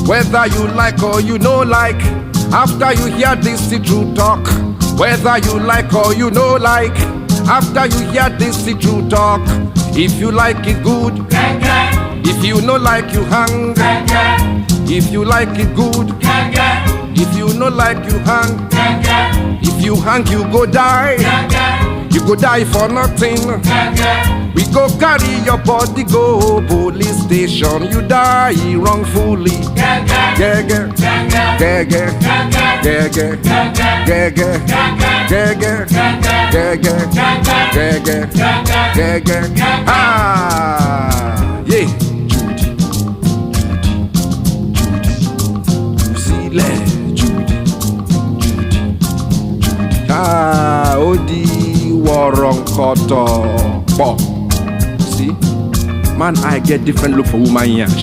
Whether you like or you no like, after you hear this the true talk. Whether you like or you no like, after you hear this the true talk. If you like it good, if you no like you hang. If you like it good, if you no like you hang. If you hang you go die, you go die for nothing. We go carry your body go police station, you die wrongfully. Gege, gege, gege, gege, gege, gege, gege, gege. Ah, yeah. Ah, Odi Waronkoto. See, man, I get different look for woman here.